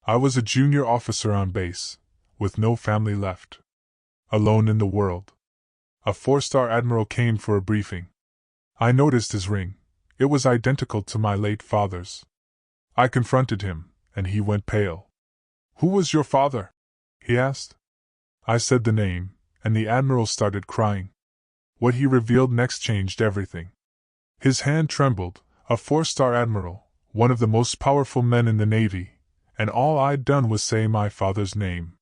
I was a junior officer on base, with no family left. Alone in the world. A 4-star admiral came for a briefing. I noticed his ring. It was identical to my late father's. I confronted him, and he went pale. "Who was your father?" he asked. I said the name, and the admiral started crying. What he revealed next changed everything. His hand trembled, a 4-star admiral, one of the most powerful men in the Navy, and all I'd done was say my father's name.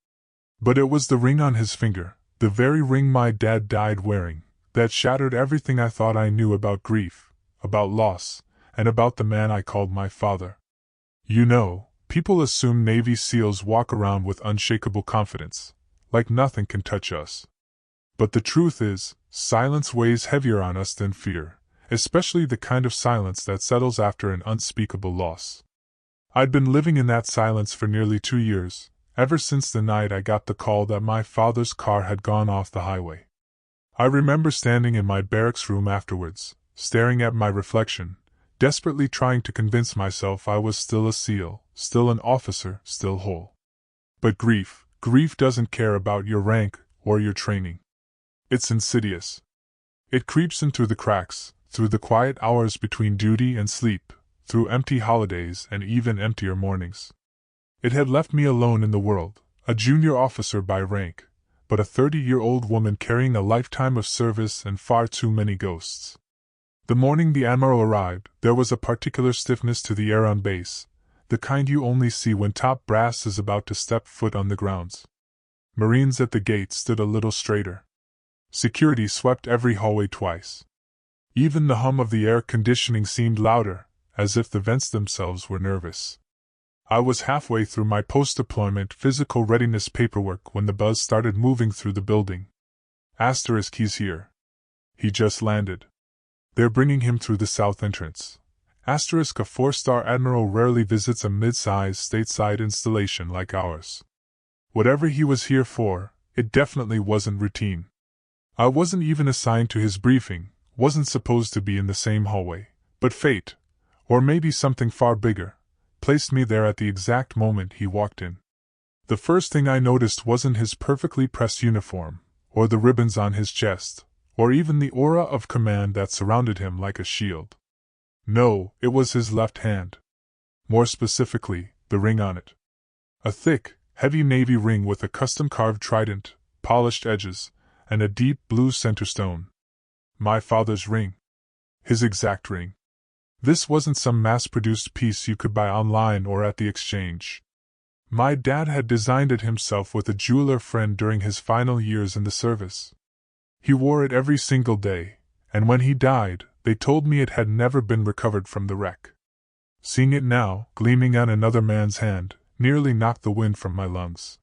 But it was the ring on his finger, the very ring my dad died wearing, that shattered everything I thought I knew about grief, about loss, and about the man I called my father. You know, people assume Navy SEALs walk around with unshakable confidence, like nothing can touch us. But the truth is, silence weighs heavier on us than fear, especially the kind of silence that settles after an unspeakable loss. I'd been living in that silence for nearly 2 years, ever since the night I got the call that my father's car had gone off the highway. I remember standing in my barracks room afterwards, staring at my reflection, desperately trying to convince myself I was still a SEAL, still an officer, still whole. But grief doesn't care about your rank or your training. It's insidious. It creeps in through the cracks, through the quiet hours between duty and sleep, through empty holidays and even emptier mornings. It had left me alone in the world, a junior officer by rank, but a 30-year-old woman carrying a lifetime of service and far too many ghosts. The morning the admiral arrived, there was a particular stiffness to the air on base, the kind you only see when top brass is about to step foot on the grounds. Marines at the gate stood a little straighter. Security swept every hallway twice. Even the hum of the air conditioning seemed louder, as if the vents themselves were nervous. I was halfway through my post-deployment physical readiness paperwork when the buzz started moving through the building. Asterisk, he's here. He just landed. They're bringing him through the south entrance. Asterisk, a 4-star admiral rarely visits a mid-sized stateside installation like ours. Whatever he was here for, it definitely wasn't routine. I wasn't even assigned to his briefing, wasn't supposed to be in the same hallway, but fate, or maybe something far bigger, placed me there at the exact moment he walked in. The first thing I noticed wasn't his perfectly pressed uniform, or the ribbons on his chest, or even the aura of command that surrounded him like a shield. No, it was his left hand. More specifically, the ring on it. A thick, heavy navy ring with a custom-carved trident, polished edges, and a deep blue center stone. My father's ring. His exact ring. This wasn't some mass-produced piece you could buy online or at the exchange. My dad had designed it himself with a jeweler friend during his final years in the service. He wore it every single day, and when he died, they told me it had never been recovered from the wreck. Seeing it now, gleaming on another man's hand, nearly knocked the wind from my lungs.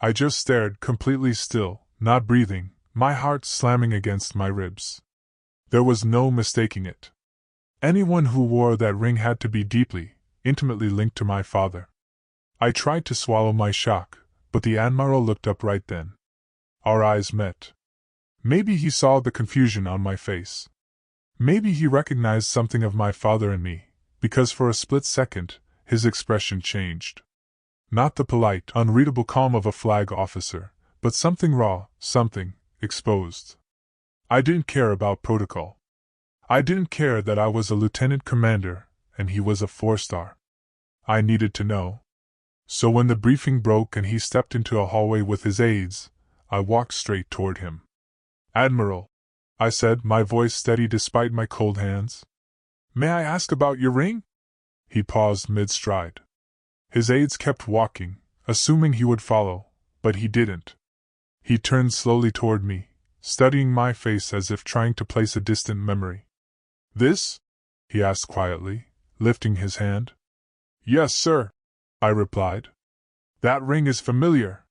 I just stared, completely still, not breathing, my heart slamming against my ribs. There was no mistaking it. Anyone who wore that ring had to be deeply, intimately linked to my father. I tried to swallow my shock, but the admiral looked up right then. Our eyes met. Maybe he saw the confusion on my face. Maybe he recognized something of my father in me, because for a split second, his expression changed. Not the polite, unreadable calm of a flag officer, but something raw, something exposed. I didn't care about protocol. I didn't care that I was a lieutenant commander, and he was a 4-star. I needed to know. So when the briefing broke and he stepped into a hallway with his aides, I walked straight toward him. "Admiral," I said, my voice steady despite my cold hands. "May I ask about your ring?" He paused mid-stride. His aides kept walking, assuming he would follow, but he didn't. He turned slowly toward me, studying my face as if trying to place a distant memory. "This?" he asked quietly, lifting his hand. "Yes, sir," I replied. "That ring is familiar."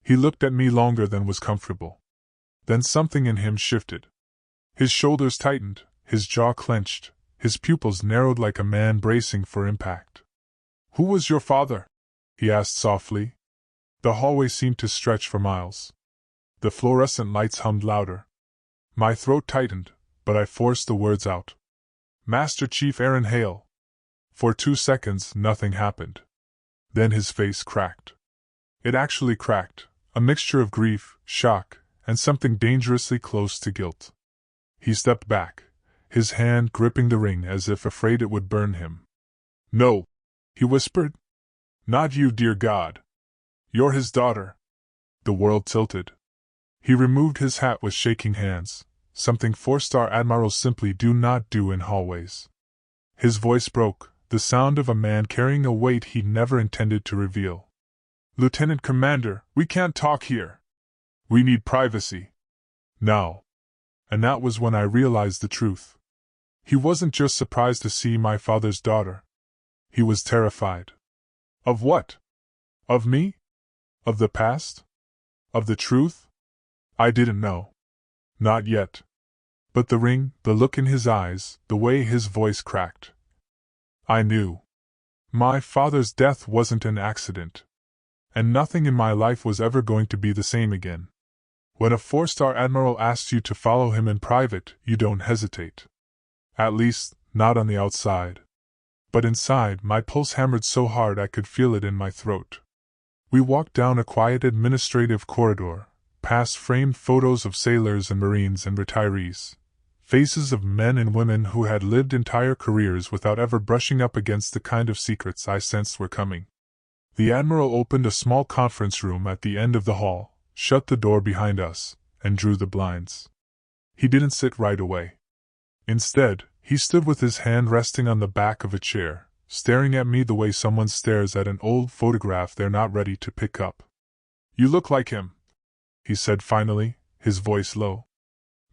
He looked at me longer than was comfortable. Then something in him shifted. His shoulders tightened, his jaw clenched, his pupils narrowed like a man bracing for impact. "Who was your father?" he asked softly. The hallway seemed to stretch for miles. The fluorescent lights hummed louder. My throat tightened, but I forced the words out. "Master Chief Aaron Hale." For 2 seconds, nothing happened. Then his face cracked. It actually cracked, a mixture of grief, shock, and something dangerously close to guilt. He stepped back, his hand gripping the ring as if afraid it would burn him. "No," he whispered. "Not you, dear God. You're his daughter." The world tilted. He removed his hat with shaking hands, something 4-star admirals simply do not do in hallways. His voice broke, the sound of a man carrying a weight he never intended to reveal. "Lieutenant Commander, we can't talk here. We need privacy. Now." And that was when I realized the truth. He wasn't just surprised to see my father's daughter. He was terrified. Of what? Of me? Of the past? Of the truth? I didn't know. Not yet. But the ring, the look in his eyes, the way his voice cracked. I knew. My father's death wasn't an accident. And nothing in my life was ever going to be the same again. When a 4-star admiral asks you to follow him in private, you don't hesitate. At least, not on the outside. But inside, my pulse hammered so hard I could feel it in my throat. We walked down a quiet administrative corridor, past framed photos of sailors and Marines and retirees, faces of men and women who had lived entire careers without ever brushing up against the kind of secrets I sensed were coming. The Admiral opened a small conference room at the end of the hall, shut the door behind us, and drew the blinds. He didn't sit right away. Instead, he stood with his hand resting on the back of a chair, staring at me the way someone stares at an old photograph they're not ready to pick up. "You look like him," he said finally, his voice low.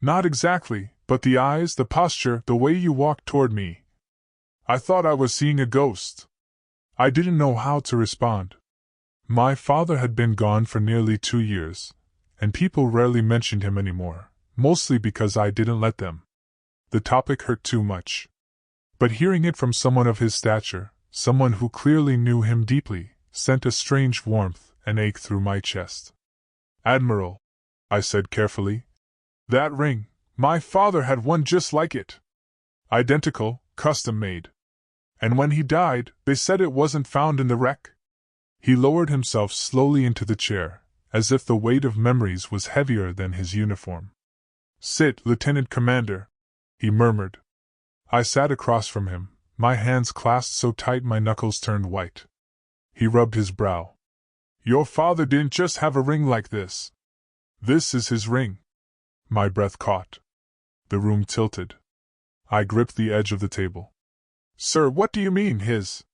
"Not exactly, but the eyes, the posture, the way you walked toward me. I thought I was seeing a ghost." I didn't know how to respond. My father had been gone for nearly 2 years, and people rarely mentioned him anymore, mostly because I didn't let them. The topic hurt too much. But hearing it from someone of his stature, someone who clearly knew him deeply, sent a strange warmth and ache through my chest. "Admiral," I said carefully, "that ring, my father had one just like it. Identical, custom-made. And when he died, they said it wasn't found in the wreck." He lowered himself slowly into the chair, as if the weight of memories was heavier than his uniform. "Sit, Lieutenant Commander," he murmured. I sat across from him, my hands clasped so tight my knuckles turned white. He rubbed his brow. "Your father didn't just have a ring like this. This is his ring." My breath caught. The room tilted. I gripped the edge of the table. "Sir, what do you mean, his?"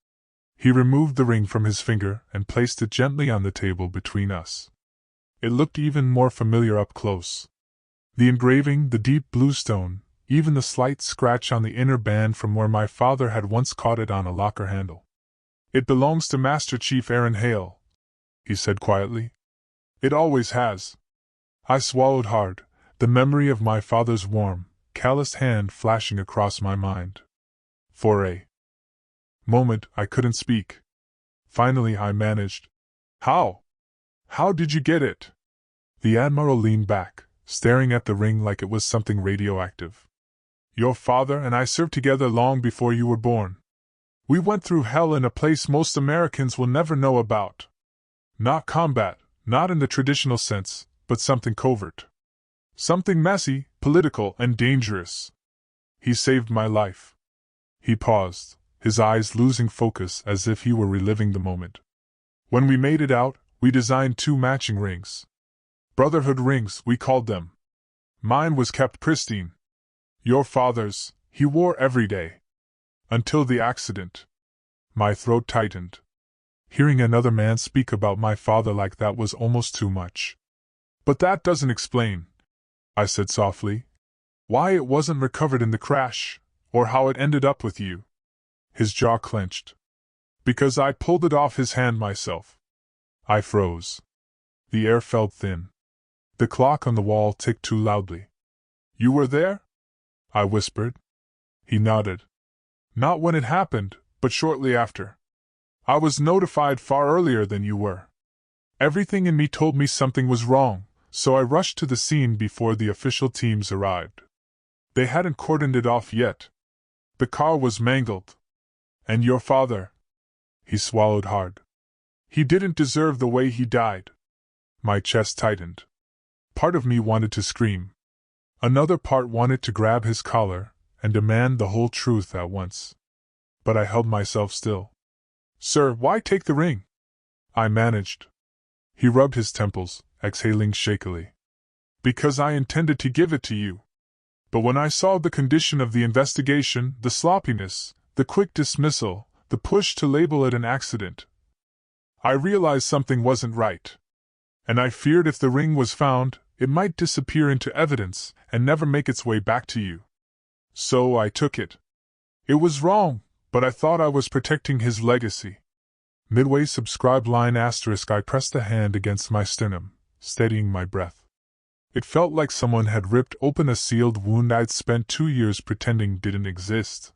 He removed the ring from his finger and placed it gently on the table between us. It looked even more familiar up close. The engraving, the deep blue stone, even the slight scratch on the inner band from where my father had once caught it on a locker handle. "It belongs to Master Chief Aaron Hale," he said quietly. "It always has." I swallowed hard, the memory of my father's warm, calloused hand flashing across my mind. For a moment, I couldn't speak. Finally, I managed. "How? How did you get it?" The Admiral leaned back, staring at the ring like it was something radioactive. "Your father and I served together long before you were born. We went through hell in a place most Americans will never know about. Not combat, not in the traditional sense, but something covert. Something messy, political, and dangerous. He saved my life." He paused, his eyes losing focus as if he were reliving the moment. "When we made it out, we designed 2 matching rings. Brotherhood rings, we called them. Mine was kept pristine. Your father's, he wore every day. Until the accident." My throat tightened. Hearing another man speak about my father like that was almost too much. "But that doesn't explain," I said softly, "why it wasn't recovered in the crash, or how it ended up with you." His jaw clenched. "Because I pulled it off his hand myself." I froze. The air felt thin. The clock on the wall ticked too loudly. "You were there?" I whispered. He nodded. "Not when it happened, but shortly after. I was notified far earlier than you were. Everything in me told me something was wrong, so I rushed to the scene before the official teams arrived. They hadn't cordoned it off yet. The car was mangled. And your father..." He swallowed hard. He didn't deserve the way he died. My chest tightened. Part of me wanted to scream. Another part wanted to grab his collar and demand the whole truth at once. But I held myself still. Sir, why take the ring? I managed. He rubbed his temples, exhaling shakily. Because I intended to give it to you. But when I saw the condition of the investigation, the sloppiness, the quick dismissal, the push to label it an accident, I realized something wasn't right. And I feared if the ring was found, it might disappear into evidence and never make its way back to you. So I took it. It was wrong, but I thought I was protecting his legacy. Midway subscribed line asterisk I pressed a hand against my sternum, steadying my breath. It felt like someone had ripped open a sealed wound I'd spent 2 years pretending didn't exist.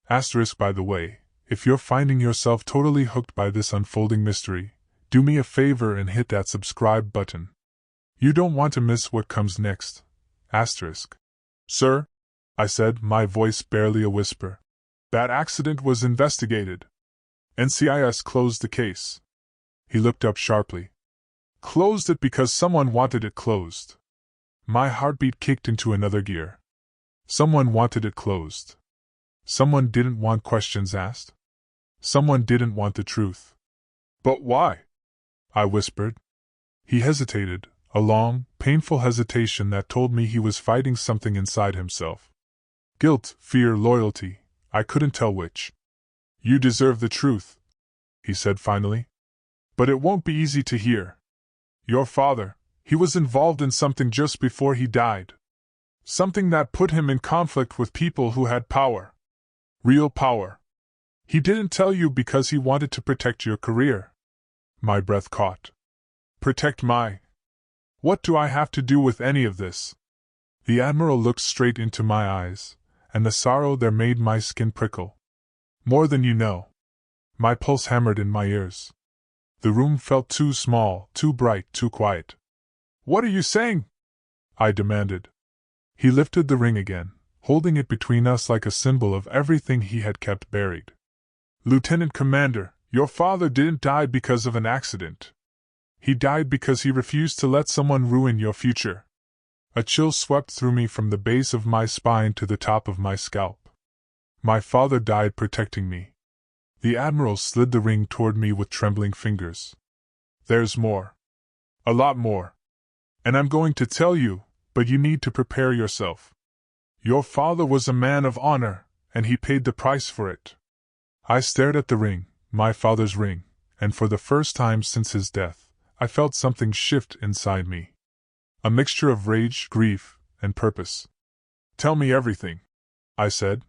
Asterisk by the way, if you're finding yourself totally hooked by this unfolding mystery, do me a favor and hit that subscribe button. You don't want to miss what comes next. Asterisk. Sir? I said, my voice barely a whisper. That accident was investigated. NCIS closed the case. He looked up sharply. Closed it because someone wanted it closed. My heartbeat kicked into another gear. Someone wanted it closed. Someone didn't want questions asked. Someone didn't want the truth. But why? I whispered. He hesitated, a long, painful hesitation that told me he was fighting something inside himself. Guilt, fear, loyalty, I couldn't tell which. You deserve the truth, he said finally. But it won't be easy to hear. Your father, he was involved in something just before he died. Something that put him in conflict with people who had power. Real power. He didn't tell you because he wanted to protect your career. My breath caught. Protect my... What do I have to do with any of this? The admiral looked straight into my eyes, and the sorrow there made my skin prickle. More than you know. My pulse hammered in my ears. The room felt too small, too bright, too quiet. What are you saying? I demanded. He lifted the ring again, holding it between us like a symbol of everything he had kept buried. Lieutenant Commander, your father didn't die because of an accident. He died because he refused to let someone ruin your future. A chill swept through me from the base of my spine to the top of my scalp. My father died protecting me. The admiral slid the ring toward me with trembling fingers. There's more. A lot more. And I'm going to tell you, but you need to prepare yourself. Your father was a man of honor, and he paid the price for it. I stared at the ring, my father's ring, and for the first time since his death, I felt something shift inside me. A mixture of rage, grief, and purpose. Tell me everything, I said.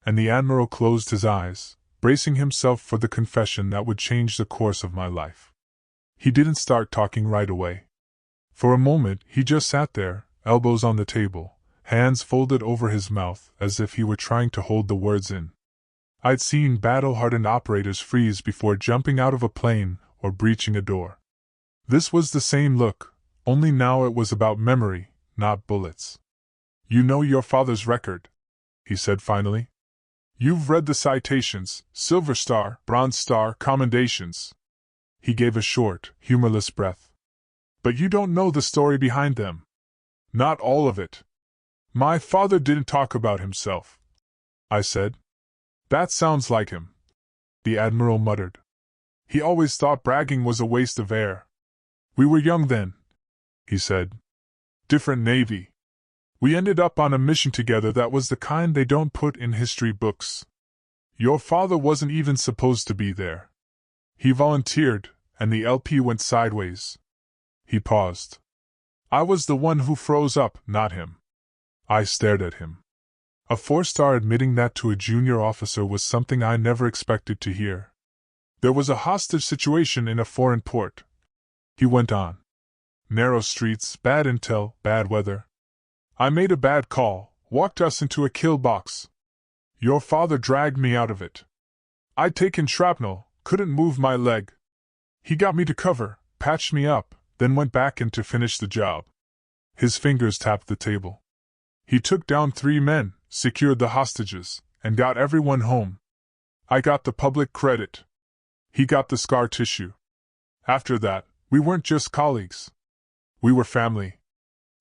And the admiral closed his eyes, bracing himself for the confession that would change the course of my life. He didn't start talking right away. For a moment, he just sat there, elbows on the table, hands folded over his mouth as if he were trying to hold the words in. I'd seen battle-hardened operators freeze before jumping out of a plane or breaching a door. This was the same look, only now it was about memory, not bullets. You know your father's record, he said finally. You've read the citations, Silver Star, Bronze Star, commendations. He gave a short, humorless breath. But you don't know the story behind them. Not all of it. My father didn't talk about himself, I said. That sounds like him, the admiral muttered. He always thought bragging was a waste of air. We were young then, he said. Different navy. We ended up on a mission together that was the kind they don't put in history books. Your father wasn't even supposed to be there. He volunteered, and the LP went sideways. He paused. I was the one who froze up, not him. I stared at him. A 4-star admitting that to a junior officer was something I never expected to hear. There was a hostage situation in a foreign port. He went on. Narrow streets, bad intel, bad weather. I made a bad call, walked us into a kill box. Your father dragged me out of it. I'd taken shrapnel, couldn't move my leg. He got me to cover, patched me up, then went back in to finish the job. His fingers tapped the table. He took down 3 men, secured the hostages, and got everyone home. I got the public credit. He got the scar tissue. After that, we weren't just colleagues. We were family.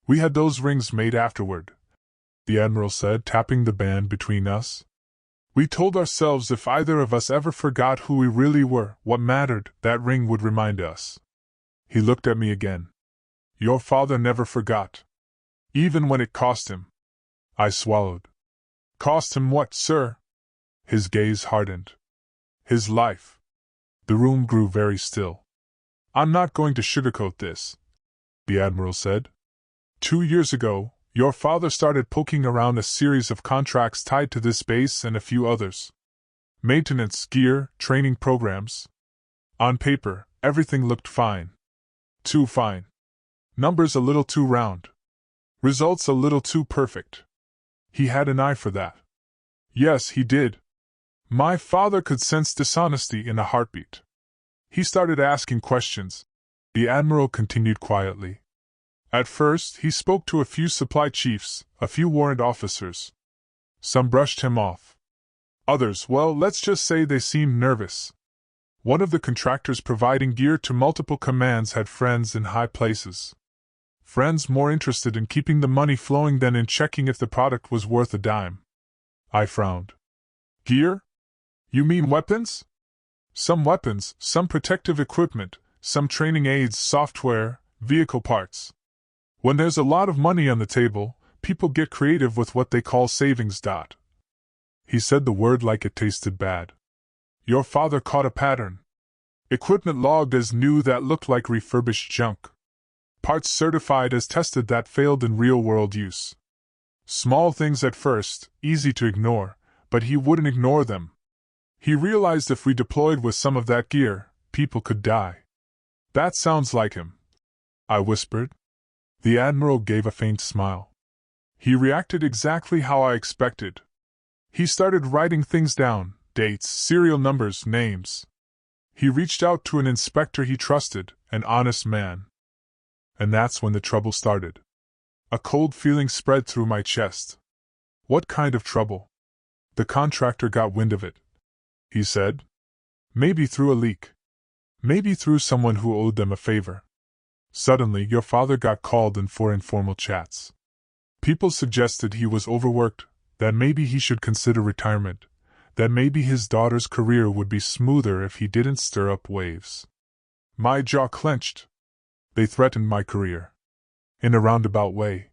We had those rings made afterward, the admiral said, tapping the band between us. We told ourselves if either of us ever forgot who we really were, what mattered, that ring would remind us. He looked at me again. Your father never forgot. Even when it cost him. I swallowed. Cost him what, sir? His gaze hardened. His life. The room grew very still. I'm not going to sugarcoat this, the admiral said. 2 years ago, your father started poking around a series of contracts tied to this base and a few others. Maintenance, gear, training programs. On paper, everything looked fine. Too fine. Numbers a little too round. Results a little too perfect. He had an eye for that. Yes, he did. My father could sense dishonesty in a heartbeat. He started asking questions. The admiral continued quietly. At first, he spoke to a few supply chiefs, a few warrant officers. Some brushed him off. Others, well, let's just say they seemed nervous. One of the contractors providing gear to multiple commands had friends in high places. Friends more interested in keeping the money flowing than in checking if the product was worth a dime. I frowned. Gear? You mean weapons? Some weapons, some protective equipment, some training aids, software, vehicle parts. When there's a lot of money on the table, people get creative with what they call savings. He said the word like it tasted bad. Your father caught a pattern. Equipment logged as new that looked like refurbished junk. Parts certified as tested that failed in real-world use. Small things at first, easy to ignore, but he wouldn't ignore them. He realized if we deployed with some of that gear, people could die. That sounds like him, I whispered. The admiral gave a faint smile. He reacted exactly how I expected. He started writing things down, dates, serial numbers, names. He reached out to an inspector he trusted, an honest man. And that's when the trouble started. A cold feeling spread through my chest. What kind of trouble? The contractor got wind of it, he said. Maybe through a leak. Maybe through someone who owed them a favor. Suddenly, your father got called in for informal chats. People suggested he was overworked, that maybe he should consider retirement, that maybe his daughter's career would be smoother if he didn't stir up waves. My jaw clenched. They threatened my career. In a roundabout way,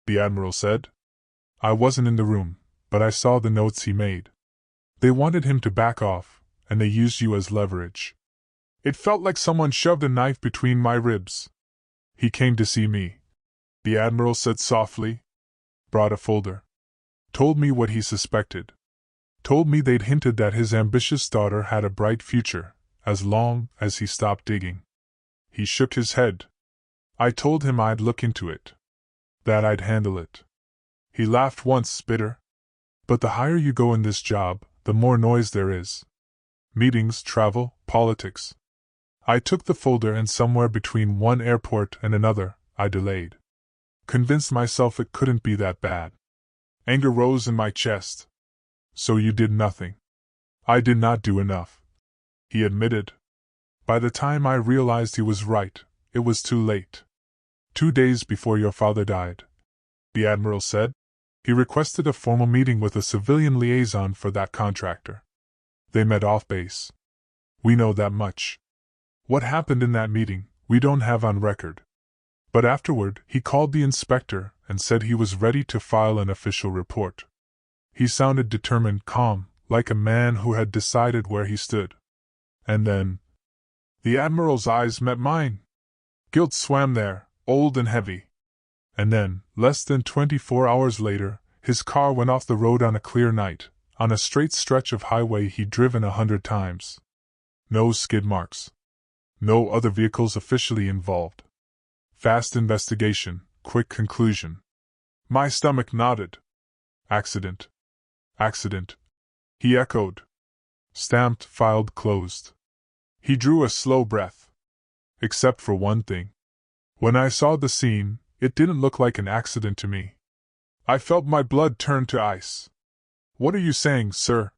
the admiral said. I wasn't in the room, but I saw the notes he made. They wanted him to back off, and they used you as leverage. It felt like someone shoved a knife between my ribs. He came to see me, the admiral said softly. Brought a folder. Told me what he suspected. Told me they'd hinted that his ambitious daughter had a bright future, as long as he stopped digging. He shook his head. I told him I'd look into it. That I'd handle it. He laughed once, bitter. But the higher you go in this job, the more noise there is. Meetings, travel, politics. I took the folder and somewhere between one airport and another, I delayed. Convinced myself it couldn't be that bad. Anger rose in my chest. So you did nothing. I did not do enough, he admitted. By the time I realized he was right, it was too late. 2 days before your father died, the admiral said. He requested a formal meeting with a civilian liaison for that contractor. They met off base. We know that much. What happened in that meeting, we don't have on record. But afterward, he called the inspector and said he was ready to file an official report. He sounded determined, calm, like a man who had decided where he stood. And then, the admiral's eyes met mine. Guilt swam there, old and heavy. And then, less than 24 hours later, his car went off the road on a clear night, on a straight stretch of highway he'd driven 100 times. No skid marks. No other vehicles officially involved. Fast investigation, quick conclusion. My stomach nodded. Accident. Accident. He echoed. Stamped, filed, closed. He drew a slow breath. Except for one thing. When I saw the scene, it didn't look like an accident to me. I felt my blood turn to ice. What are you saying, sir?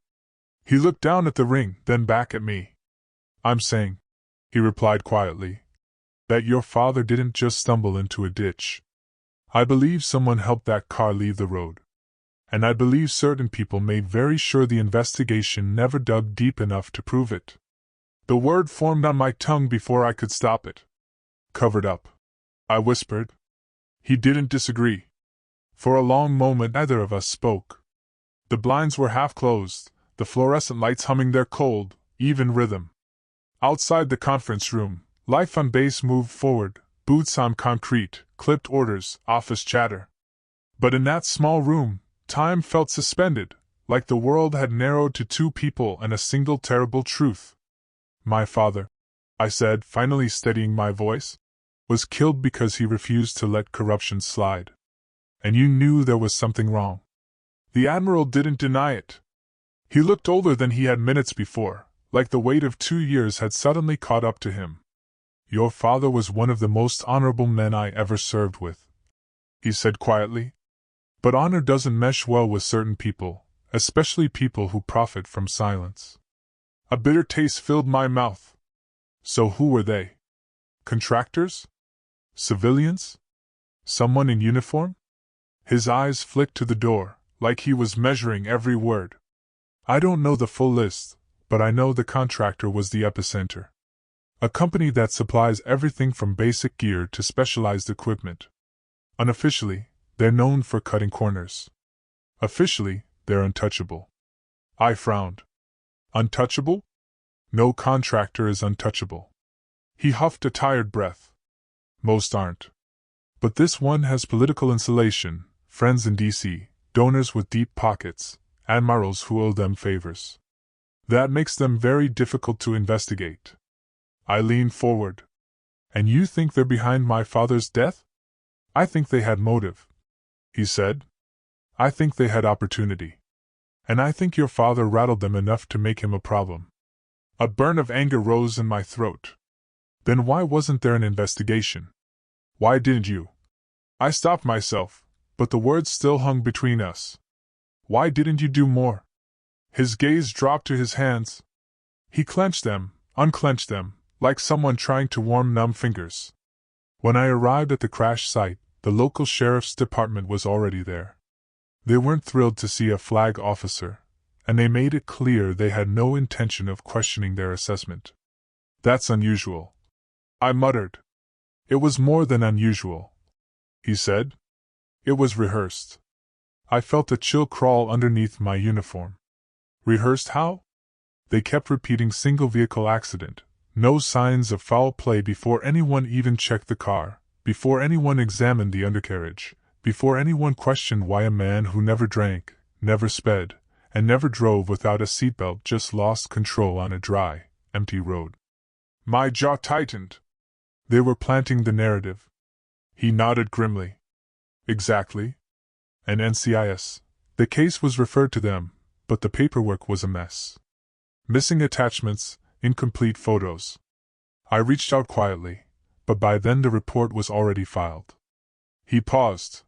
He looked down at the ring, then back at me. I'm saying, he replied quietly. That your father didn't just stumble into a ditch. I believe someone helped that car leave the road. And I believe certain people made very sure the investigation never dug deep enough to prove it. The word formed on my tongue before I could stop it. Covered up, I whispered. He didn't disagree. For a long moment neither of us spoke. The blinds were half closed, the fluorescent lights humming their cold, even rhythm. Outside the conference room, life on base moved forward, boots on concrete, clipped orders, office chatter. But in that small room, time felt suspended, like the world had narrowed to two people and a single terrible truth. My father, I said, finally steadying my voice, was killed because he refused to let corruption slide. And you knew there was something wrong. The admiral didn't deny it. He looked older than he had minutes before, like the weight of 2 years had suddenly caught up to him. Your father was one of the most honorable men I ever served with, he said quietly. But honor doesn't mesh well with certain people, especially people who profit from silence. A bitter taste filled my mouth. So who were they? Contractors? Civilians? Someone in uniform? His eyes flicked to the door, like he was measuring every word. I don't know the full list, but I know the contractor was the epicenter. A company that supplies everything from basic gear to specialized equipment. Unofficially, they're known for cutting corners. Officially, they're untouchable. I frowned. Untouchable? No contractor is untouchable. He huffed a tired breath. Most aren't. But this one has political insulation, friends in D.C., donors with deep pockets, admirals who owe them favors. That makes them very difficult to investigate. I leaned forward. And you think they're behind my father's death? I think they had motive, he said. I think they had opportunity. And I think your father rattled them enough to make him a problem. A burn of anger rose in my throat. Then why wasn't there an investigation? Why didn't you? I stopped myself, but the words still hung between us. Why didn't you do more? His gaze dropped to his hands. He clenched them, unclenched them, like someone trying to warm numb fingers. When I arrived at the crash site, the local sheriff's department was already there. They weren't thrilled to see a flag officer, and they made it clear they had no intention of questioning their assessment. That's unusual, I muttered. It was more than unusual, he said. It was rehearsed. I felt a chill crawl underneath my uniform. Rehearsed how? They kept repeating single vehicle accident, no signs of foul play before anyone even checked the car, before anyone examined the undercarriage, before anyone questioned why a man who never drank, never sped, and never drove without a seatbelt just lost control on a dry, empty road. My jaw tightened. They were planting the narrative. He nodded grimly. Exactly. And NCIS. The case was referred to them, but the paperwork was a mess. Missing attachments, incomplete photos. I reached out quietly, but by then the report was already filed. He paused.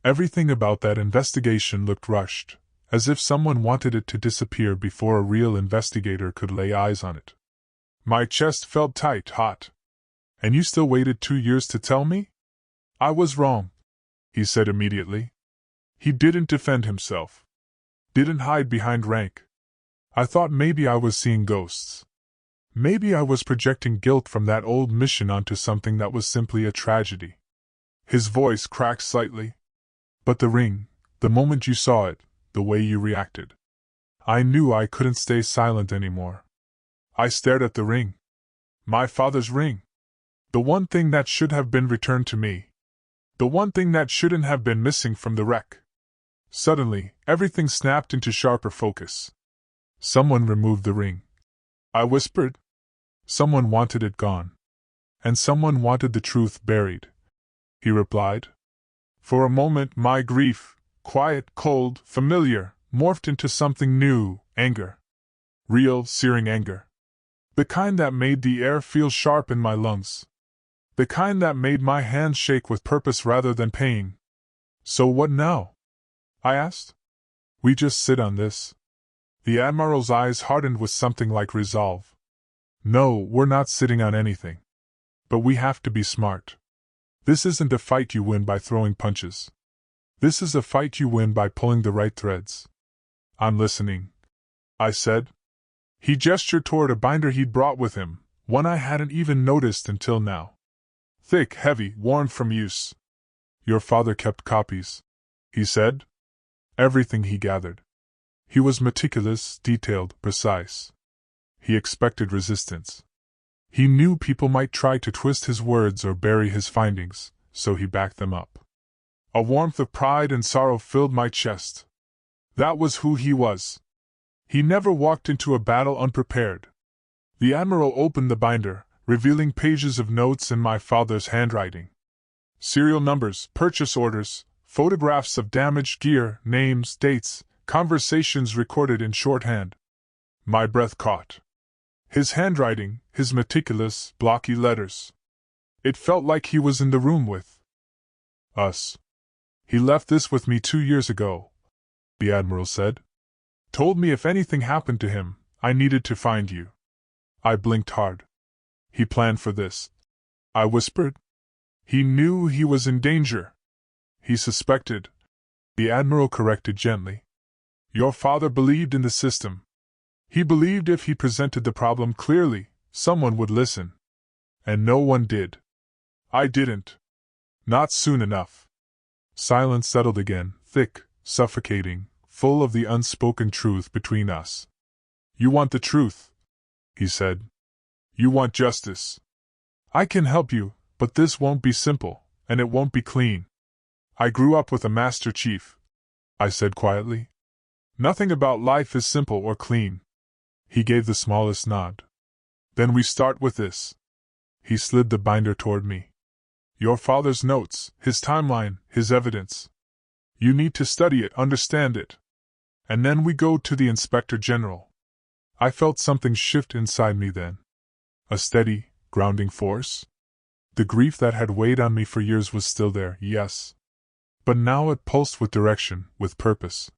Everything about that investigation looked rushed, as if someone wanted it to disappear before a real investigator could lay eyes on it. My chest felt tight, hot. And you still waited 2 years to tell me? I was wrong, he said immediately. He didn't defend himself. Didn't hide behind rank. I thought maybe I was seeing ghosts. Maybe I was projecting guilt from that old mission onto something that was simply a tragedy. His voice cracked slightly. But the ring, the moment you saw it, the way you reacted. I knew I couldn't stay silent anymore. I stared at the ring. My father's ring. The one thing that should have been returned to me. The one thing that shouldn't have been missing from the wreck. Suddenly, everything snapped into sharper focus. Someone removed the ring. I whispered. Someone wanted it gone. And someone wanted the truth buried, he replied. For a moment my grief, quiet, cold, familiar, morphed into something new, anger. Real, searing anger. The kind that made the air feel sharp in my lungs. The kind that made my hands shake with purpose rather than pain. So what now? I asked. We just sit on this. The admiral's eyes hardened with something like resolve. No, we're not sitting on anything. But we have to be smart. This isn't a fight you win by throwing punches. This is a fight you win by pulling the right threads. I'm listening, I said. He gestured toward a binder he'd brought with him, one I hadn't even noticed until now. Thick, heavy, worn from use. Your father kept copies, he said. Everything he gathered. He was meticulous, detailed, precise. He expected resistance. He knew people might try to twist his words or bury his findings, so he backed them up. A warmth of pride and sorrow filled my chest. That was who he was. He never walked into a battle unprepared. The admiral opened the binder, revealing pages of notes in my father's handwriting. Serial numbers, purchase orders, photographs of damaged gear, names, dates, conversations recorded in shorthand. My breath caught. His handwriting, his meticulous, blocky letters. It felt like he was in the room with us. He left this with me 2 years ago, the admiral said. Told me if anything happened to him, I needed to find you. I blinked hard. He planned for this, I whispered. He knew he was in danger. He suspected, the admiral corrected gently. Your father believed in the system. He believed if he presented the problem clearly, someone would listen. And no one did. I didn't. Not soon enough. Silence settled again, thick, suffocating, full of the unspoken truth between us. You want the truth, he said. You want justice. I can help you, but this won't be simple, and it won't be clean. I grew up with a master chief, I said quietly. Nothing about life is simple or clean. He gave the smallest nod. Then we start with this. He slid the binder toward me. Your father's notes, his timeline, his evidence. You need to study it, understand it. And then we go to the Inspector General. I felt something shift inside me then. A steady, grounding force. The grief that had weighed on me for years was still there, yes. But now it pulsed with direction, with purpose.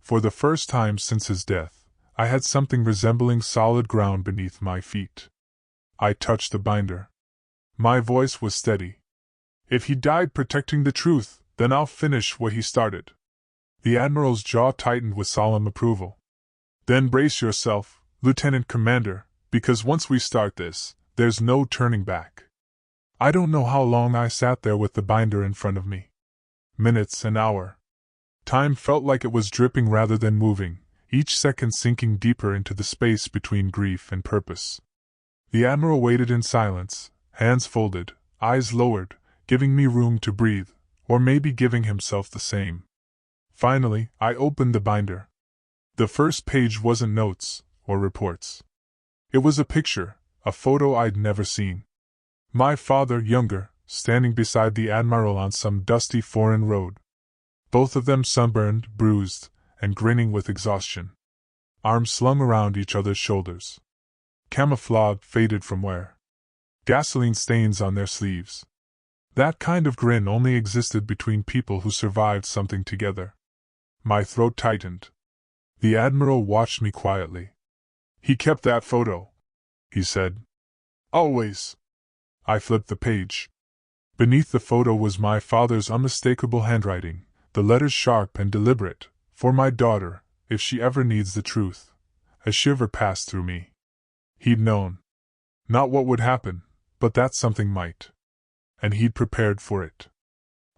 For the first time since his death, I had something resembling solid ground beneath my feet. I touched the binder. My voice was steady. If he died protecting the truth, then I'll finish what he started. The admiral's jaw tightened with solemn approval. Then brace yourself, Lieutenant Commander, because once we start this, there's no turning back. I don't know how long I sat there with the binder in front of me. Minutes, an hour. Time felt like it was dripping rather than moving, each second sinking deeper into the space between grief and purpose. The admiral waited in silence, hands folded, eyes lowered, giving me room to breathe, or maybe giving himself the same. Finally, I opened the binder. The first page wasn't notes or reports. It was a picture, a photo I'd never seen. My father, younger, standing beside the admiral on some dusty foreign road. Both of them sunburned, bruised, and grinning with exhaustion. Arms slung around each other's shoulders. Camouflage faded from wear. Gasoline stains on their sleeves. That kind of grin only existed between people who survived something together. My throat tightened. The admiral watched me quietly. He kept that photo, he said. Always. I flipped the page. Beneath the photo was my father's unmistakable handwriting, the letters sharp and deliberate, for my daughter, if she ever needs the truth. A shiver passed through me. He'd known. Not what would happen, but that something might. And he'd prepared for it.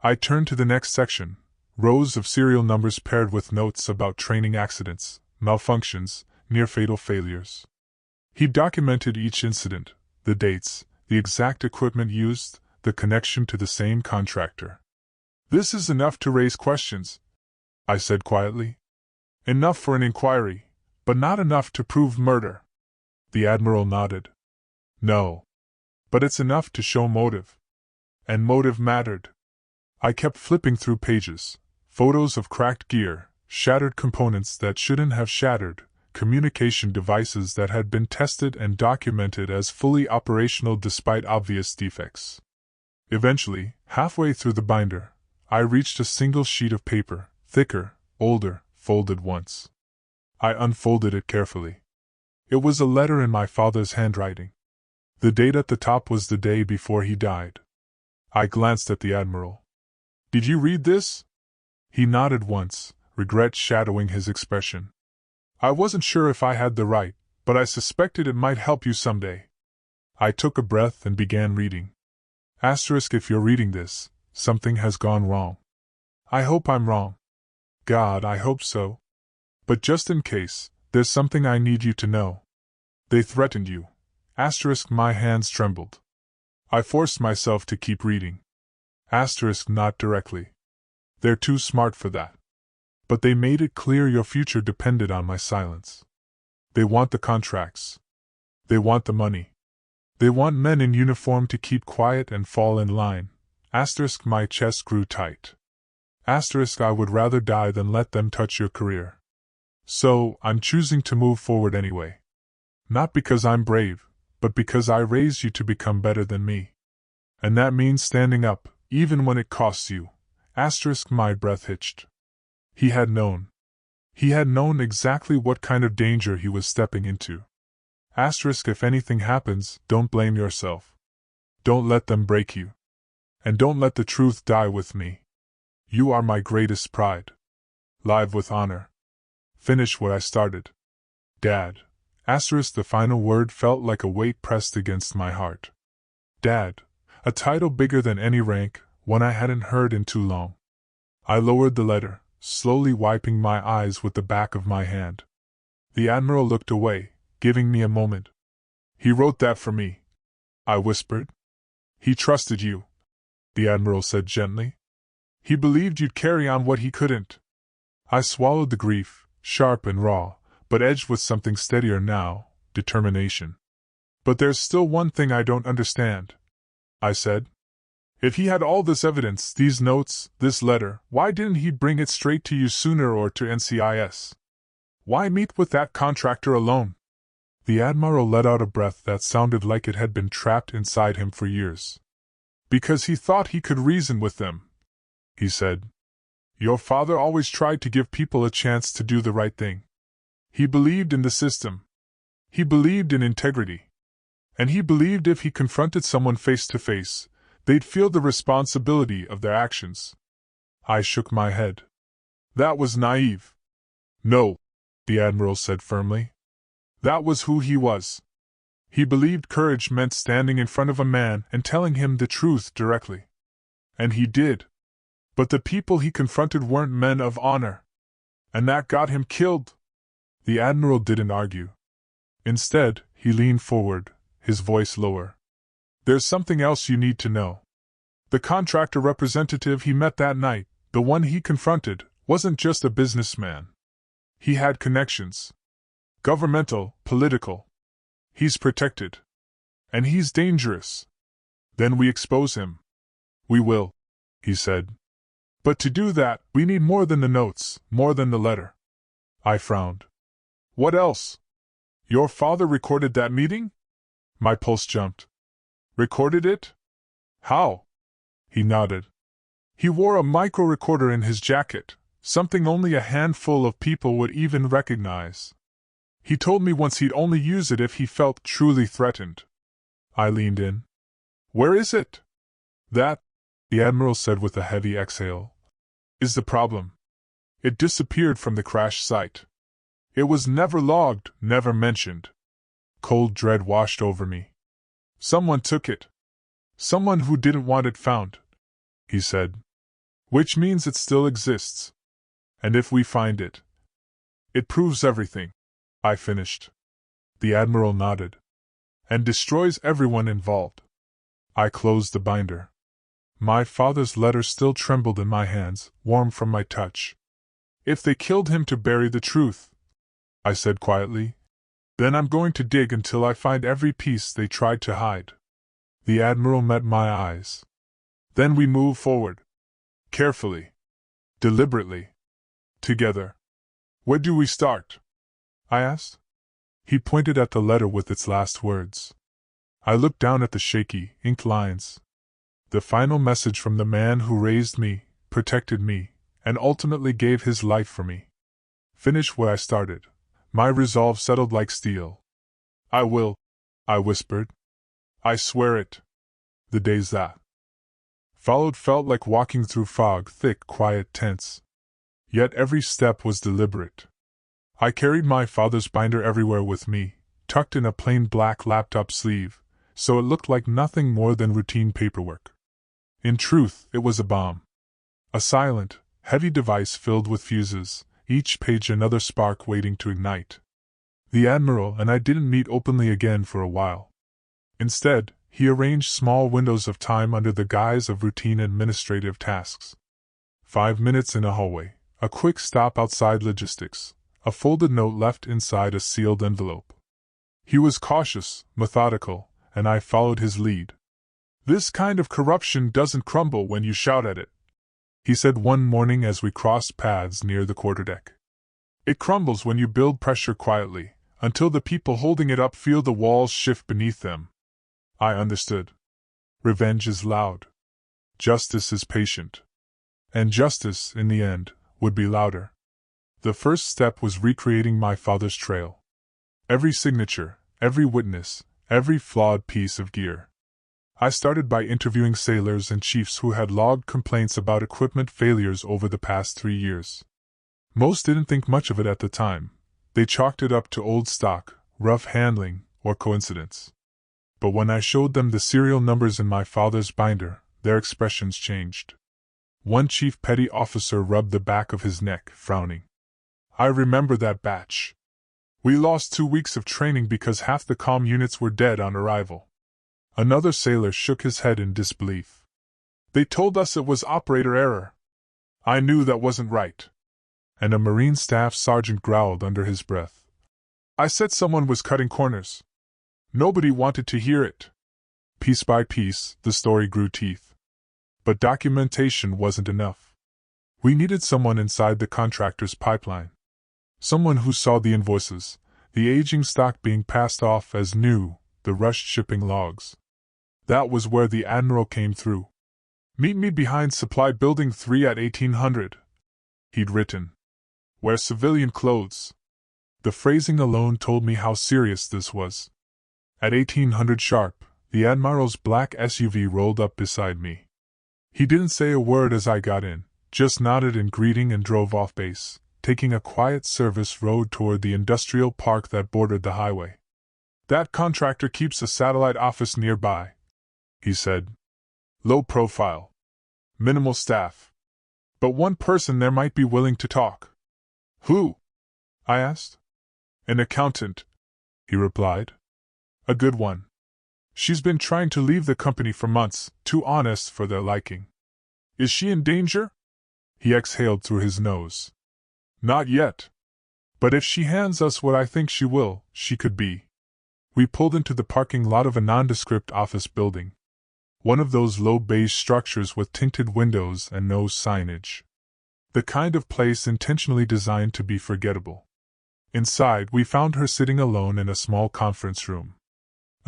I turned to the next section, rows of serial numbers paired with notes about training accidents, malfunctions, near-fatal failures. He documented each incident, the dates, the exact equipment used, the connection to the same contractor. This is enough to raise questions, I said quietly. Enough for an inquiry, but not enough to prove murder. The admiral nodded. No. But it's enough to show motive. And motive mattered. I kept flipping through pages, photos of cracked gear, shattered components that shouldn't have shattered, communication devices that had been tested and documented as fully operational despite obvious defects. Eventually, halfway through the binder, I reached a single sheet of paper, thicker, older, folded once. I unfolded it carefully. It was a letter in my father's handwriting. The date at the top was the day before he died. I glanced at the admiral. "Did you read this?" He nodded once, regret shadowing his expression. "I wasn't sure if I had the right, but I suspected it might help you someday." I took a breath and began reading. Asterisk, if you're reading this, something has gone wrong. I hope I'm wrong. God, I hope so. But just in case, there's something I need you to know. They threatened you. Asterisk, my hands trembled. I forced myself to keep reading. Asterisk, not directly. They're too smart for that. But they made it clear your future depended on my silence. They want the contracts. They want the money. They want men in uniform to keep quiet and fall in line. Asterisk, my chest grew tight. Asterisk, I would rather die than let them touch your career. So, I'm choosing to move forward anyway. Not because I'm brave, but because I raised you to become better than me. And that means standing up, even when it costs you. Asterisk, my breath hitched. He had known. He had known exactly what kind of danger he was stepping into. Asterisk, if anything happens, don't blame yourself. Don't let them break you. And don't let the truth die with me. You are my greatest pride. Live with honor. Finish what I started. Dad. Asterisk, the final word felt like a weight pressed against my heart. Dad. A title bigger than any rank, one I hadn't heard in too long. I lowered the letter, slowly wiping my eyes with the back of my hand. The admiral looked away, giving me a moment. He wrote that for me, I whispered. He trusted you, the admiral said gently. He believed you'd carry on what he couldn't. I swallowed the grief, sharp and raw, but edged with something steadier now, determination. But there's still one thing I don't understand, I said. If he had all this evidence, these notes, this letter, why didn't he bring it straight to you sooner or to NCIS? Why meet with that contractor alone? The admiral let out a breath that sounded like it had been trapped inside him for years. Because he thought he could reason with them, he said. Your father always tried to give people a chance to do the right thing. He believed in the system. He believed in integrity. And he believed if he confronted someone face to face, they'd feel the responsibility of their actions. I shook my head. That was naive. No, the admiral said firmly. That was who he was. He believed courage meant standing in front of a man and telling him the truth directly. And he did. But the people he confronted weren't men of honor. And that got him killed. The admiral didn't argue. Instead, he leaned forward, his voice lower. There's something else you need to know. The contractor representative he met that night, the one he confronted, wasn't just a businessman. He had connections. Governmental, political. He's protected. And he's dangerous. Then we expose him. We will, he said. But to do that, we need more than the notes, more than the letter. I frowned. What else? Your father recorded that meeting? My pulse jumped. Recorded it? How? He nodded. He wore a micro-recorder in his jacket, something only a handful of people would even recognize. He told me once he'd only use it if he felt truly threatened. I leaned in. Where is it? That, the admiral said with a heavy exhale, is the problem. It disappeared from the crash site. It was never logged, never mentioned. Cold dread washed over me. Someone took it. Someone who didn't want it found, he said. Which means it still exists. And if we find it, it proves everything, I finished. The admiral nodded. And destroys everyone involved. I closed the binder. My father's letter still trembled in my hands, warm from my touch. If they killed him to bury the truth, I said quietly, then I'm going to dig until I find every piece they tried to hide. The admiral met my eyes. Then we move forward. Carefully. Deliberately. Together. Where do we start? I asked. He pointed at the letter with its last words. I looked down at the shaky, inked lines. The final message from the man who raised me, protected me, and ultimately gave his life for me. Finish where I started. My resolve settled like steel. I will, I whispered. I swear it. The days that followed felt like walking through fog, thick, quiet, tense. Yet every step was deliberate. I carried my father's binder everywhere with me, tucked in a plain black laptop sleeve, so it looked like nothing more than routine paperwork. In truth, it was a bomb. A silent, heavy device filled with fuses, each page another spark waiting to ignite. The admiral and I didn't meet openly again for a while. Instead, he arranged small windows of time under the guise of routine administrative tasks. 5 minutes in a hallway, a quick stop outside logistics, a folded note left inside a sealed envelope. He was cautious, methodical, and I followed his lead. "This kind of corruption doesn't crumble when you shout at it," he said one morning as we crossed paths near the quarterdeck. "It crumbles when you build pressure quietly, until the people holding it up feel the walls shift beneath them." I understood. Revenge is loud. Justice is patient. And justice, in the end, would be louder. The first step was recreating my father's trail. Every signature, every witness, every flawed piece of gear. I started by interviewing sailors and chiefs who had logged complaints about equipment failures over the past 3 years. Most didn't think much of it at the time. They chalked it up to old stock, rough handling, or coincidence. But when I showed them the serial numbers in my father's binder, their expressions changed. One chief petty officer rubbed the back of his neck, frowning. "I remember that batch. We lost 2 weeks of training because half the comm units were dead on arrival." Another sailor shook his head in disbelief. "They told us it was operator error. I knew that wasn't right." And a Marine staff sergeant growled under his breath. "I said someone was cutting corners." Nobody wanted to hear it. Piece by piece, the story grew teeth. But documentation wasn't enough. We needed someone inside the contractor's pipeline. Someone who saw the invoices, the aging stock being passed off as new, the rushed shipping logs. That was where the admiral came through. "Meet me behind Supply Building 3 at 1800. He'd written. "Wear civilian clothes." The phrasing alone told me how serious this was. At 1800 sharp, the admiral's black SUV rolled up beside me. He didn't say a word as I got in, just nodded in greeting and drove off base, taking a quiet service road toward the industrial park that bordered the highway. "That contractor keeps a satellite office nearby," he said. "Low profile. Minimal staff. But one person there might be willing to talk." "Who?" I asked. "An accountant," he replied. "A good one. She's been trying to leave the company for months, too honest for their liking." "Is she in danger?" He exhaled through his nose. "Not yet. But if she hands us what I think she will, she could be." We pulled into the parking lot of a nondescript office building. One of those low beige structures with tinted windows and no signage. The kind of place intentionally designed to be forgettable. Inside, we found her sitting alone in a small conference room.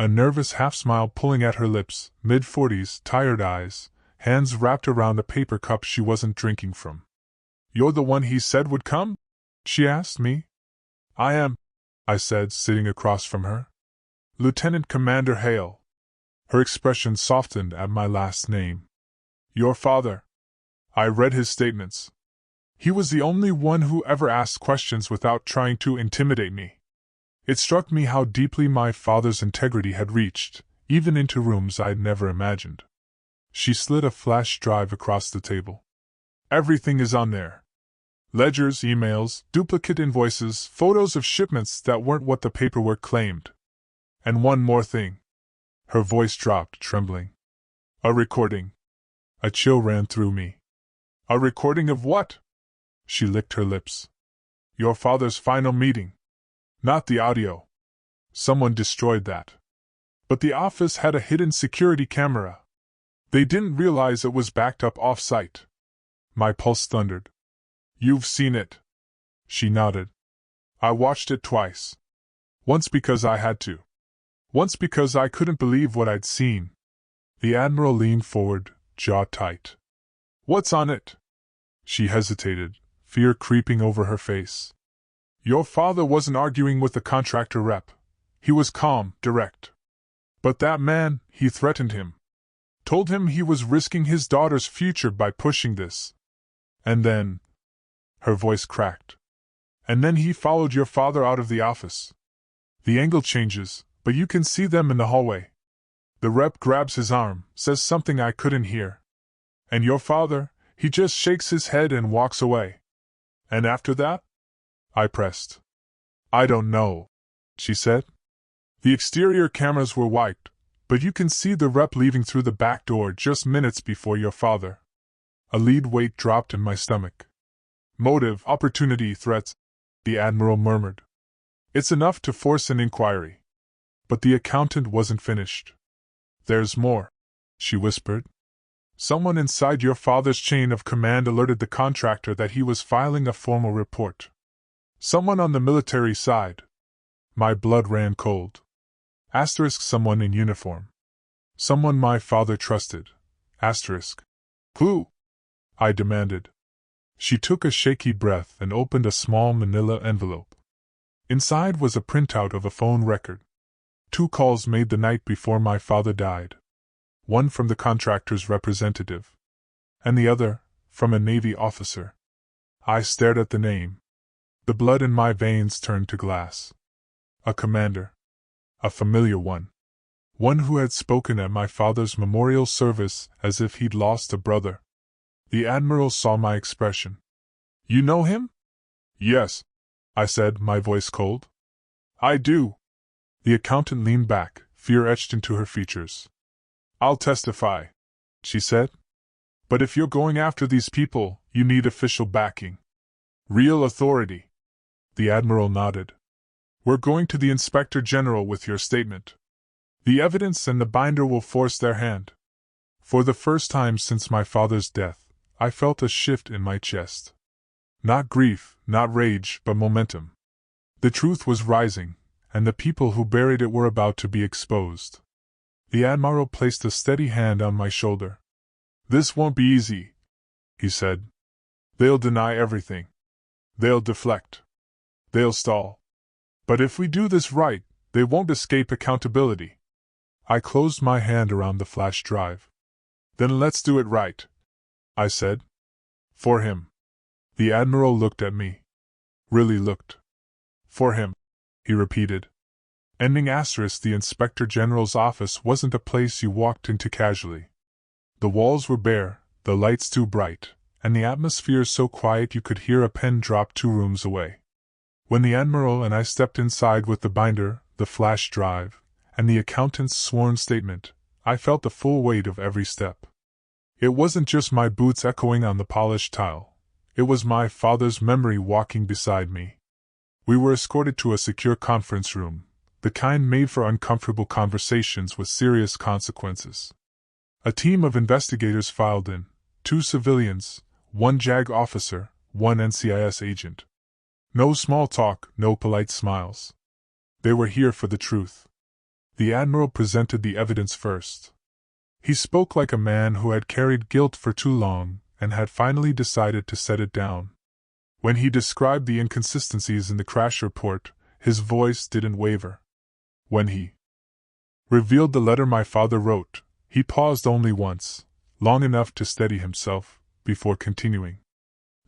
A nervous half-smile pulling at her lips, mid-40s, tired eyes, hands wrapped around a paper cup she wasn't drinking from. "You're the one he said would come?" she asked me. "I am," I said, sitting across from her. "Lieutenant Commander Hale." Her expression softened at my last name. "Your father." I read his statements. He was the only one who ever asked questions without trying to intimidate me. It struck me how deeply my father's integrity had reached, even into rooms I'd never imagined. She slid a flash drive across the table. "Everything is on there. Ledgers, emails, duplicate invoices, photos of shipments that weren't what the paperwork claimed. And one more thing." Her voice dropped, trembling. "A recording." A chill ran through me. "A recording of what?" She licked her lips. "Your father's final meeting. Not the audio. Someone destroyed that. But the office had a hidden security camera. They didn't realize it was backed up off-site." My pulse thundered. "You've seen it?" She nodded. "I watched it twice. Once because I had to. Once because I couldn't believe what I'd seen." The admiral leaned forward, jaw tight. "What's on it?" She hesitated, fear creeping over her face. "Your father wasn't arguing with the contractor rep. He was calm, direct. But that man, he threatened him. Told him he was risking his daughter's future by pushing this. And then... Her voice cracked. And then he followed your father out of the office. The angle changes, but you can see them in the hallway. The rep grabs his arm, says something I couldn't hear. And your father, he just shakes his head and walks away. And after that? I pressed. I don't know, she said. The exterior cameras were wiped, but you can see the rep leaving through the back door just minutes before your father. A lead weight dropped in my stomach. Motive, opportunity, threats, the admiral murmured. It's enough to force an inquiry. But the accountant wasn't finished. There's more, she whispered. Someone inside your father's chain of command alerted the contractor that he was filing a formal report. Someone on the military side. My blood ran cold. Asterisk someone in uniform. Someone my father trusted. Asterisk. Who? I demanded. She took a shaky breath and opened a small manila envelope. Inside was a printout of a phone record. 2 calls made the night before my father died. One from the contractor's representative. And the other, from a Navy officer. I stared at the name. The blood in my veins turned to glass. A commander. A familiar one. One who had spoken at my father's memorial service as if he'd lost a brother. The admiral saw my expression. You know him? Yes, I said, my voice cold. I do. The accountant leaned back, fear etched into her features. I'll testify, she said. But if you're going after these people, you need official backing. Real authority. The admiral nodded. We're going to the Inspector General with your statement. The evidence and the binder will force their hand. For the first time since my father's death, I felt a shift in my chest. Not grief, not rage, but momentum. The truth was rising, and the people who buried it were about to be exposed. The admiral placed a steady hand on my shoulder. This won't be easy, he said. They'll deny everything. They'll deflect. They'll stall. But if we do this right, they won't escape accountability. I closed my hand around the flash drive. Then let's do it right, I said. For him. The admiral looked at me. Really looked. For him, he repeated. Ending asterisk, the Inspector General's office wasn't a place you walked into casually. The walls were bare, the lights too bright, and the atmosphere so quiet you could hear a pen drop 2 rooms away. When the admiral and I stepped inside with the binder, the flash drive, and the accountant's sworn statement, I felt the full weight of every step. It wasn't just my boots echoing on the polished tile. It was my father's memory walking beside me. We were escorted to a secure conference room, the kind made for uncomfortable conversations with serious consequences. A team of investigators filed in, 2 civilians, 1 JAG officer, 1 NCIS agent. No small talk, no polite smiles. They were here for the truth. The admiral presented the evidence first. He spoke like a man who had carried guilt for too long and had finally decided to set it down. When he described the inconsistencies in the crash report, his voice didn't waver. When he revealed the letter my father wrote, he paused only once, long enough to steady himself, before continuing.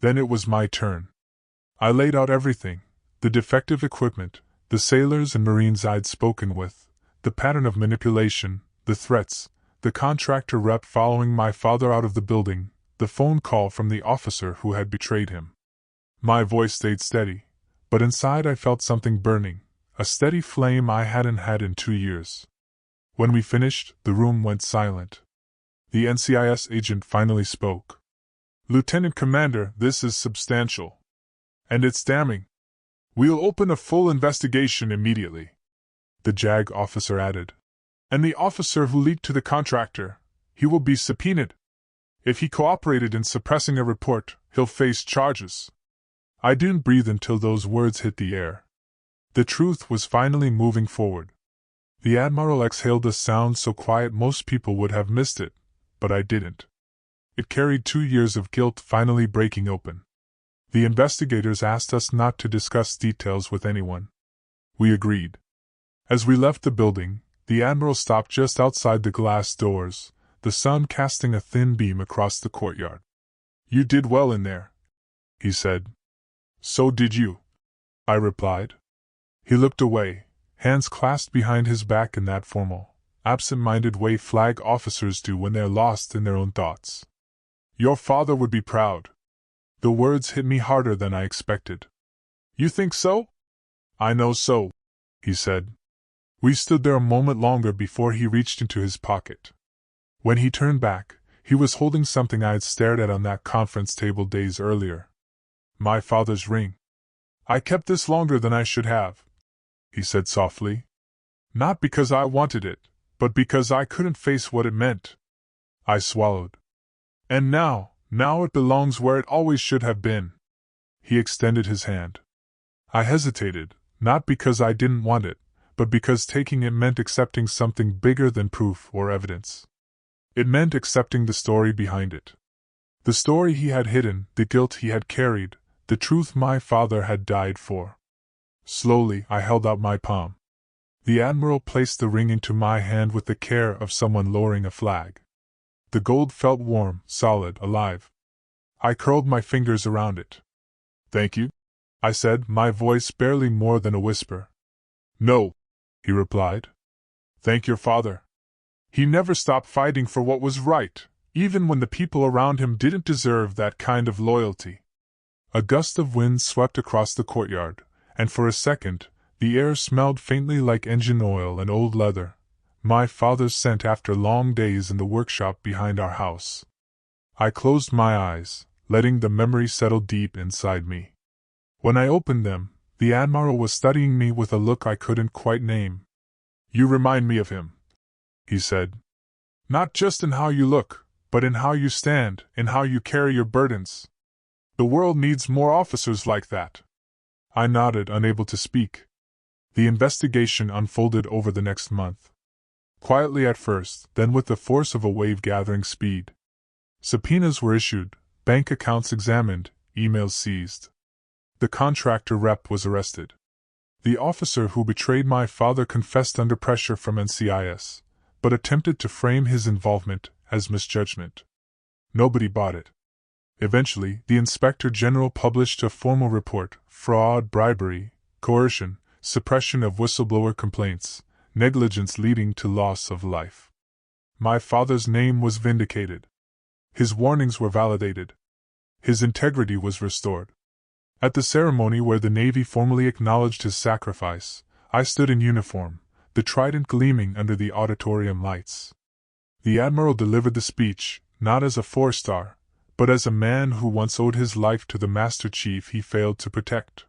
Then it was my turn. I laid out everything, the defective equipment, the sailors and Marines I'd spoken with, the pattern of manipulation, the threats, the contractor rep following my father out of the building, the phone call from the officer who had betrayed him. My voice stayed steady, but inside I felt something burning, a steady flame I hadn't had in 2 years. When we finished, the room went silent. The NCIS agent finally spoke. Lieutenant Commander, this is substantial. And it's damning. We'll open a full investigation immediately. The JAG officer added. And the officer who leaked to the contractor, he will be subpoenaed. If he cooperated in suppressing a report, he'll face charges. I didn't breathe until those words hit the air. The truth was finally moving forward. The admiral exhaled a sound so quiet most people would have missed it, but I didn't. It carried 2 years of guilt finally breaking open. The investigators asked us not to discuss details with anyone. We agreed. As we left the building, the admiral stopped just outside the glass doors, the sun casting a thin beam across the courtyard. "You did well in there," he said. "So did you," I replied. He looked away, hands clasped behind his back in that formal, absent-minded way flag officers do when they're lost in their own thoughts. "Your father would be proud." The words hit me harder than I expected. "You think so?" "I know so," he said. We stood there a moment longer before he reached into his pocket. When he turned back, he was holding something I had stared at on that conference table days earlier. My father's ring. "I kept this longer than I should have," he said softly. "Not because I wanted it, but because I couldn't face what it meant." I swallowed. "And now it belongs where it always should have been." He extended his hand. I hesitated, not because I didn't want it, but because taking it meant accepting something bigger than proof or evidence. It meant accepting the story behind it. The story he had hidden, the guilt he had carried, the truth my father had died for. Slowly, I held out my palm. The admiral placed the ring into my hand with the care of someone lowering a flag. The gold felt warm, solid, alive. I curled my fingers around it. "Thank you," I said, my voice barely more than a whisper. "No," he replied. "Thank your father. He never stopped fighting for what was right, even when the people around him didn't deserve that kind of loyalty." A gust of wind swept across the courtyard, and for a second, the air smelled faintly like engine oil and old leather, my father's scent after long days in the workshop behind our house. I closed my eyes, letting the memory settle deep inside me. When I opened them, the admiral was studying me with a look I couldn't quite name. "You remind me of him," he said. "Not just in how you look, but in how you stand, in how you carry your burdens. The world needs more officers like that." I nodded, unable to speak. The investigation unfolded over the next month. Quietly at first, then with the force of a wave gathering speed. Subpoenas were issued, bank accounts examined, emails seized. The contractor rep was arrested. The officer who betrayed my father confessed under pressure from NCIS, but attempted to frame his involvement as misjudgment. Nobody bought it. Eventually, the Inspector General published a formal report: fraud, bribery, coercion, suppression of whistleblower complaints, negligence leading to loss of life. My father's name was vindicated. His warnings were validated. His integrity was restored. At the ceremony where the Navy formally acknowledged his sacrifice, I stood in uniform, the trident gleaming under the auditorium lights. The Admiral delivered the speech, not as a 4-star, but as a man who once owed his life to the Master Chief he failed to protect.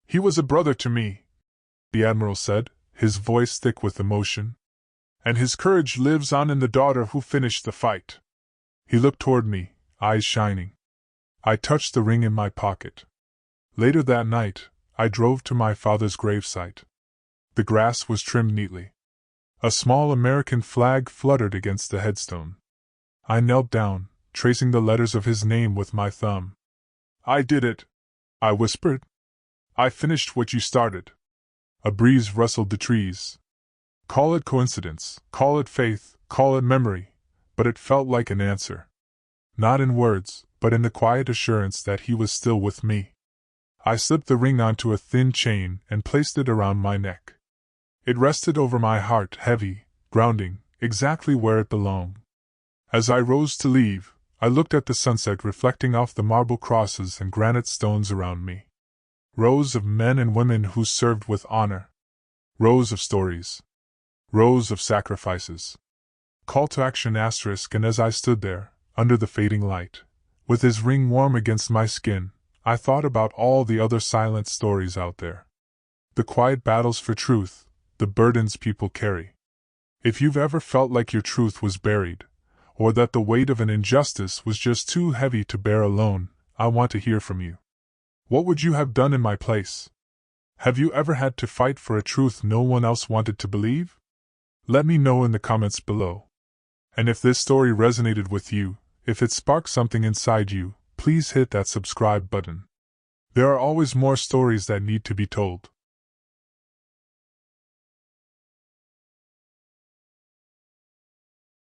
"He was a brother to me," the Admiral said, his voice thick with emotion. "And his courage lives on in the daughter who finished the fight." He looked toward me, eyes shining. I touched the ring in my pocket. Later that night, I drove to my father's gravesite. The grass was trimmed neatly. A small American flag fluttered against the headstone. I knelt down, tracing the letters of his name with my thumb. "I did it," I whispered. "I finished what you started." A breeze rustled the trees. Call it coincidence, call it faith, call it memory, but it felt like an answer. Not in words, but in the quiet assurance that he was still with me. I slipped the ring onto a thin chain and placed it around my neck. It rested over my heart, heavy, grounding, exactly where it belonged. As I rose to leave, I looked at the sunset reflecting off the marble crosses and granite stones around me. Rows of men and women who served with honor. Rows of stories. Rows of sacrifices. Call to action asterisk. And as I stood there, under the fading light, with his ring warm against my skin, I thought about all the other silent stories out there. The quiet battles for truth, the burdens people carry. If you've ever felt like your truth was buried, or that the weight of an injustice was just too heavy to bear alone, I want to hear from you. What would you have done in my place? Have you ever had to fight for a truth no one else wanted to believe? Let me know in the comments below. And if this story resonated with you, if it sparked something inside you, please hit that subscribe button. There are always more stories that need to be told.